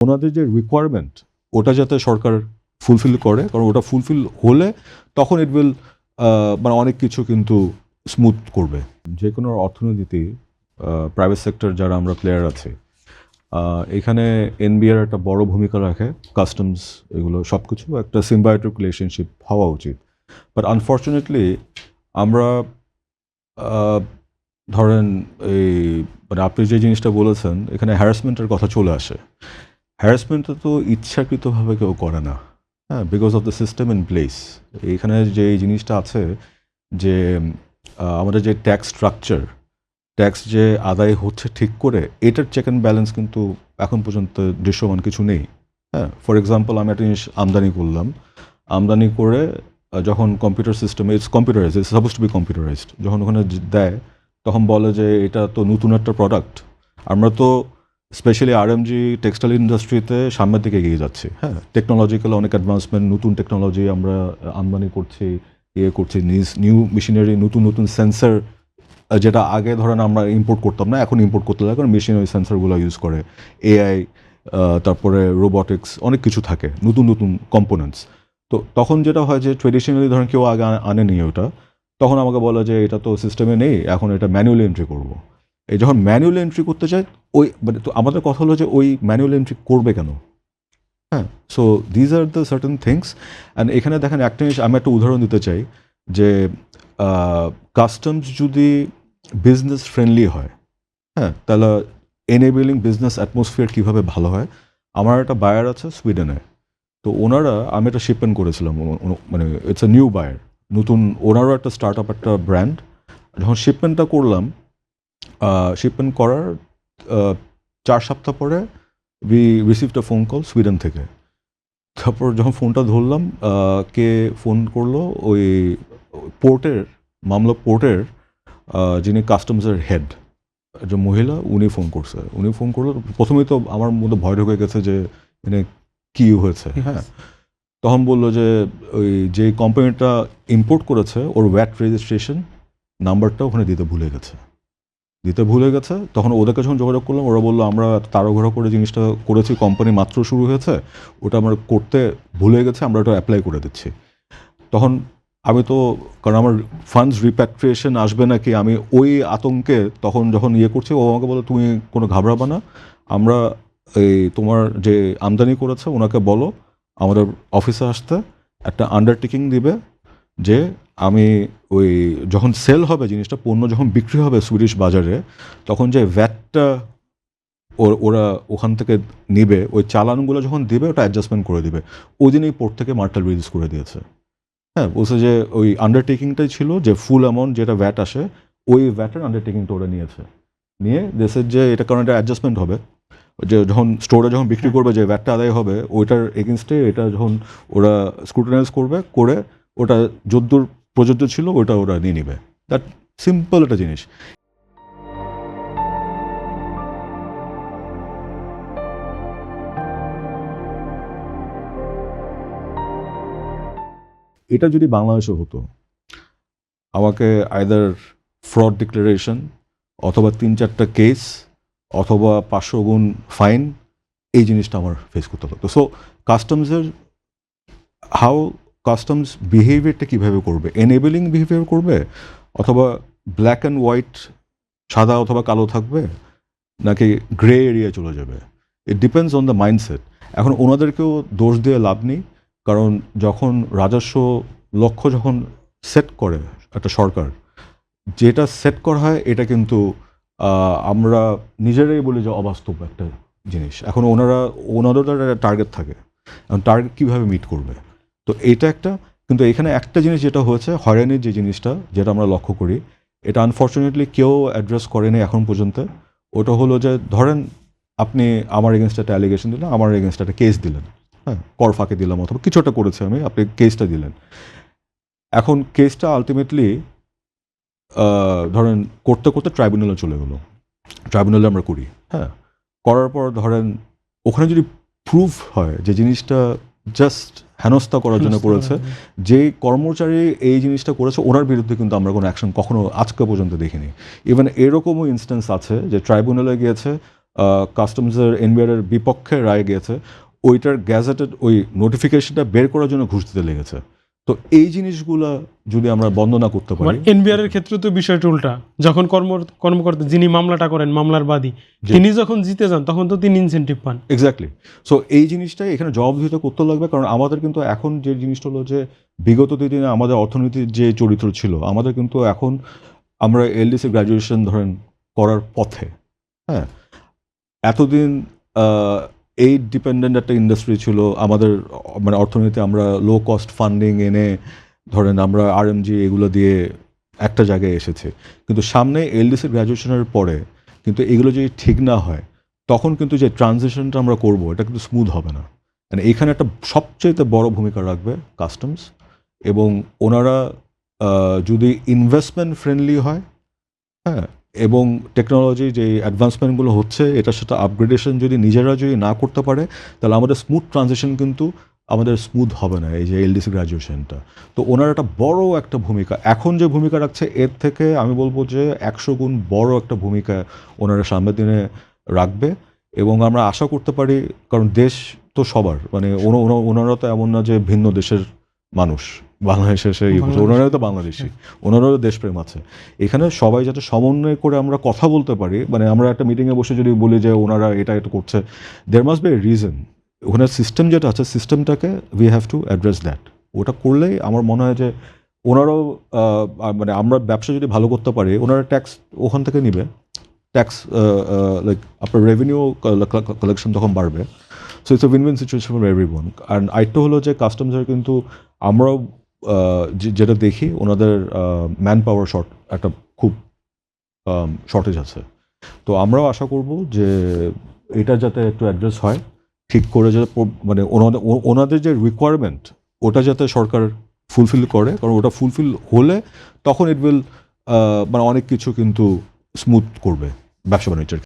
ওনাদের যে রিকোয়ারমেন্ট ওটা যাতে সরকার ফুলফিল করে, কারণ ওটা ফুলফিল হলে তখন ইট উইল মানে অনেক কিছু কিন্তু স্মুথ করবে। যে কোনো অর্থনীতি প্রাইভেট সেক্টর যারা আমরা প্লেয়ার আছে এখানে এনবিআর একটা বড় ভূমিকা রাখে। কাস্টমস এগুলো সব কিছু একটা সিম্বায়োটিক রিলেশনশিপ হওয়া উচিত। বাট আনফর্চুনেটলি আমরা ধরেন এই মানে আপনি যে জিনিসটা বলেছেন এখানে হ্যারাসমেন্টের কথা চলে আসে। হ্যারাসমেন্টটা তো ইচ্ছাকৃতভাবে কেউ করে না, হ্যাঁ, because of the system in place. এইখানে যে জিনিসটা আছে যে আমাদের যে ট্যাক্স স্ট্রাকচার, ট্যাক্স যে আদায় হচ্ছে ঠিক করে, এটার চেক অ্যান্ড ব্যালেন্স কিন্তু এখন পর্যন্ত দৃশ্যমান কিছু নেই। হ্যাঁ, ফর এক্সাম্পল আমি একটা জিনিস আমদানি করলাম, আমদানি করে যখন কম্পিউটার সিস্টেমে it's computerised, it's suppose to be computerised, যখন ওখানে দেয় তখন বলে যে এটা তো নতুন একটা প্রোডাক্ট। আমরা তো স্পেশালি আরএমজি টেক্সটাইল ইন্ডাস্ট্রিতে সামনের দিকে এগিয়ে যাচ্ছি। হ্যাঁ, টেকনোলজিক্যাল অনেক অ্যাডভান্সমেন্ট, নতুন টেকনোলজি আমরা আমদানি করছি, করছি, নিউ মেশিনারি, নতুন নতুন সেন্সার, যেটা আগে ধরেন আমরা ইম্পোর্ট করতাম না, এখন ইম্পোর্ট করতে লাগে, কারণ মেশিন ওই সেন্সারগুলো ইউজ করে, এআই, তারপরে রোবটিক্স, অনেক কিছু থাকে, নতুন নতুন কম্পোনেন্টস। তো তখন যেটা হয় যে ট্রেডিশনালি ধরেন কেউ আগে আনেনি ওটা, তখন আমাকে বলে যে এটা তো সিস্টেমে নেই, এখন এটা ম্যানুয়ালি এন্ট্রি করবো। এই যখন ম্যানুয়ালি এন্ট্রি করতে চাই, ওই মানে তো আমাদের কথা হলো যে ওই ম্যানুয়াল এন্ট্রি করবে কেন? হ্যাঁ, so these are the certain things. And এখানে দেখেন একটা জিনিস আমি একটা উদাহরণ দিতে চাই যে কাস্টমস যদি বিজনেস ফ্রেন্ডলি হয়, হ্যাঁ, তাহলে এনেবেলিং বিজনেস অ্যাটমসফিয়ার কীভাবে ভালো হয়। আমার একটা বায়ার আছে সুইডেনে, তো ওনারা, আমি একটা শিপমেন্ট করেছিলাম, মানে ইটস এ নিউ বায়ার, নতুন, ওনারও একটা স্টার্ট আপ, একটা ব্র্যান্ড। যখন শিপমেন্টটা করলাম, শিপমেন্ট করার 4 সপ্তাহ পরে we received a phone call Sweden থেকে। তারপর যখন ফোনটা ধরলাম, কে ফোন করলো, ওই পোর্টের, মামলা পোর্টের যিনি কাস্টমসের হেড, যে মহিলা, উনি ফোন করছে। উনি ফোন করলো, প্রথমেই তো আমার মধ্যে ভয় ঢুকে গেছে যে মানে কী হয়েছে। হ্যাঁ, তখন বললো যে ওই যে কোম্পানিটা ইম্পোর্ট করেছে ওর ভ্যাট রেজিস্ট্রেশন নাম্বারটা ওখানে দিতে ভুলে গেছে। তখন ওদেরকে যখন যোগাযোগ করলাম, ওরা বললো আমরা তাড়াহুড়ো করে জিনিসটা করেছি, কোম্পানি মাত্র শুরু হয়েছে, ওটা আমরা করতে ভুলে গেছে, আমরা ওটা অ্যাপ্লাই করে দিচ্ছি। তখন আমি তো, কারণ আমার ফান্ডস রিপ্যাট্রিয়েশন আসবে নাকি, আমি ওই আতঙ্কে তখন যখন করছি, ও আমাকে বলে তুমি কোনো ঘাবড়াবা না, আমরা এই তোমার যে আমদানি করেছে ওনাকে বলো আমাদের অফিসে আসতে, একটা আন্ডারটেকিং দিবে যে আমি ওই যখন সেল হবে জিনিসটা, পণ্য যখন বিক্রি হবে সুইডিশ বাজারে, তখন যে ভ্যাটটা ওরা ওখান থেকে নিবে, ওই চালানগুলো যখন দিবে ওটা অ্যাডজাস্টমেন্ট করে দিবে। ওই দিনই পোর্ট থেকে মার্টাল রিলিজ করে দিয়েছে। হ্যাঁ, বলছে যে ওই আন্ডারটেকিংটাই ছিল যে ফুল অ্যামাউন্ট যেটা ভ্যাট আসে, ওই ভ্যাটের আন্ডারটেকিংটা ওরা নিয়ে দেশের যে এটা, কারণ এটা অ্যাডজাস্টমেন্ট হবে, যে যখন স্টোরে যখন বিক্রি করবে যে ভ্যাটটা আদায় হবে, ওইটার এগেনস্টে এটা যখন ওরা স্ক্রুটিনাইজ করে ওটা যদ্দূর প্রযোজ্য ছিল ওটা ওরা নিয়ে নেবে। দ্যাট সিম্পল একটা জিনিস। এটা যদি বাংলাদেশে হতো, আমাকে আইদার ফ্রড ডিক্লারেশন, অথবা 3-4টা কেস, অথবা 500 গুণ ফাইন, এই জিনিসটা আমার ফেস করতে হতো। সো কাস্টমসের কাস্টমস বিহেভিয়ারটা কীভাবে করবে, এনেবেলিং বিহেভিয়ার করবে, অথবা ব্ল্যাক অ্যান্ড হোয়াইট, সাদা অথবা কালো থাকবে, নাকি গ্রে এরিয়ায় চলে যাবে, it depends on the mindset. এখন ওনাদেরকেও দোষ দিয়ে লাভ নেই, কারণ যখন রাজস্ব লক্ষ্য যখন সেট করে একটা সরকার, যেটা সেট করা হয় এটা কিন্তু আমরা নিজেরাই বলি যে অবাস্তব একটা জিনিস। এখন ওনাদের একটা টার্গেট থাকে, এখন টার্গেট কীভাবে মিট করবে, তো এটা একটা। কিন্তু এখানে একটা জিনিস যেটা হয়েছে, হয়রানির যে জিনিসটা যেটা আমরা লক্ষ্য করি, এটা আনফর্চুনেটলি কেউ অ্যাড্রেস করেনি এখন পর্যন্ত। ওটা হলো যে ধরেন আপনি আমার এগেনস্টে একটা অ্যালিগেশন দিলেন, আমার এগেনস্টে একটা কেস দিলেন, হ্যাঁ, কর ফাঁকি দিলাম অথবা কিছু একটা করেছে আমি, আপনি কেসটা দিলেন। এখন কেসটা আলটিমেটলি ধরেন করতে করতে ট্রাইব্যুনালে চলে গেলো, ট্রাইব্যুনালে আমরা করি, হ্যাঁ, করার পর ধরেন ওখানে যদি প্রুফ হয় যে জিনিসটা জাস্ট হেনস্থা করার জন্য করেছে, যে কর্মচারী এই জিনিসটা করেছে ওনার বিরুদ্ধে কিন্তু আমরা কোনো অ্যাকশন কখনো আজকে পর্যন্ত দেখিনি। ইভেন এরকমও ইনস্ট্যান্স আছে যে ট্রাইব্যুনালে গিয়েছে, কাস্টমসের এনবিআরের বিপক্ষে রায় গিয়েছে, ওইটার গ্যাজেটেড ওই নোটিফিকেশনটা বের করার জন্য ঘুষ দিতে লেগেছে। তো এই জিনিসগুলা যদি আমরা বন্ধ না করতে পারি, এনবিআর এর ক্ষেত্রে তো বিষয়টা উল্টা, যখন কর্মকর্তা যিনি মামলাটা করেন, মামলার বাদী, তিনি যখন জিতে যান তখন তো তিনি ইনসেন্টিভ পান। এক্স্যাক্টলি। সো এই জিনিসটাই এখানে জবাবদিহিতা করতে লাগবে, কারণ আমাদের কিন্তু এখন যে জিনিসটা হলো যে বিগত দিনে আমাদের অর্থনীতির যে চরিত্র ছিল, আমাদের কিন্তু এখন আমরা এলডিসি গ্র্যাজুয়েশন ধরেন করার পথে, হ্যাঁ, এতদিন এই ডিপেন্ডেন্ট একটা ইন্ডাস্ট্রি ছিল আমাদের, মানে অর্থনীতি আমরা লো কস্ট ফান্ডিং এনে ধরেন আমরা আরএমজি এগুলো দিয়ে একটা জায়গায় এসেছে, কিন্তু সামনে এলডিসি গ্র্যাজুয়েশনের পরে কিন্তু এগুলো যদি ঠিক না হয় তখন কিন্তু যে ট্রানজিশনটা আমরা করব এটা কিন্তু স্মুথ হবে না। মানে এখানে একটা সবচেয়ে বড় ভূমিকা রাখবে কাস্টমস, এবং ওনারা যদি ইনভেস্টমেন্ট ফ্রেন্ডলি হয়, হ্যাঁ, এবং টেকনোলজি যে অ্যাডভান্সমেন্টগুলো হচ্ছে এটার সাথে আপগ্রেডেশন যদি নিজেরা যদি না করতে পারে, তাহলে আমাদের স্মুথ ট্রানজিশন কিন্তু আমাদের স্মুথ হবে না, এই যে এলডিসি গ্র্যাজুয়েশনটা। তো ওনার একটা বড় একটা ভূমিকা, এখন যে ভূমিকা রাখছে এর থেকে আমি বলবো যে 100 গুণ বড় একটা ভূমিকা ওনারা সামনের দিনে রাখবে। এবং আমরা আশা করতে পারি, কারণ দেশ তো সবার, মানে ওনারা তো এমন না যে ভিন্ন দেশের মানুষ, বাংলাদেশে এসে ওনারাও তো বাংলাদেশি, ওনারাও দেশপ্রেম আছে। এখানে সবাই যাতে সমন্বয় করে আমরা কথা বলতে পারি, মানে আমরা একটা মিটিংয়ে বসে যদি বলি যে ওনারা এটা করছে, there must be a reason. ওখানে সিস্টেম যেটা আছে সিস্টেমটাকে we have to address that. ওটা করলেই আমার মনে হয় যে ওনারাও মানে আমরা ব্যবসা যদি ভালো করতে পারি, ওনারা ট্যাক্স ওখান থেকে নিবে, ট্যাক্স লাইক আপনার রেভিনিউ কালেকশন তখন বাড়বে। So it's a win win situation for everyone. And আরেকটা হলো যে কাস্টমসের কিন্তু আমরাও যেটা দেখি ওনাদের ম্যান পাওয়ার একটা খুব শর্টেজ আছে। তো আমরাও আশা করব যে এটা যাতে একটু অ্যাড্রেস হয়, ঠিক করে যাতে মানে ওনাদের যে রিকোয়ারমেন্ট ওটা যাতে সরকার ফুলফিল করে, কারণ ওটা ফুলফিল হলে তখন ইট উইল মানে অনেক কিছু কিন্তু স্মুথ করবে ব্যবসা বাণিজ্যের।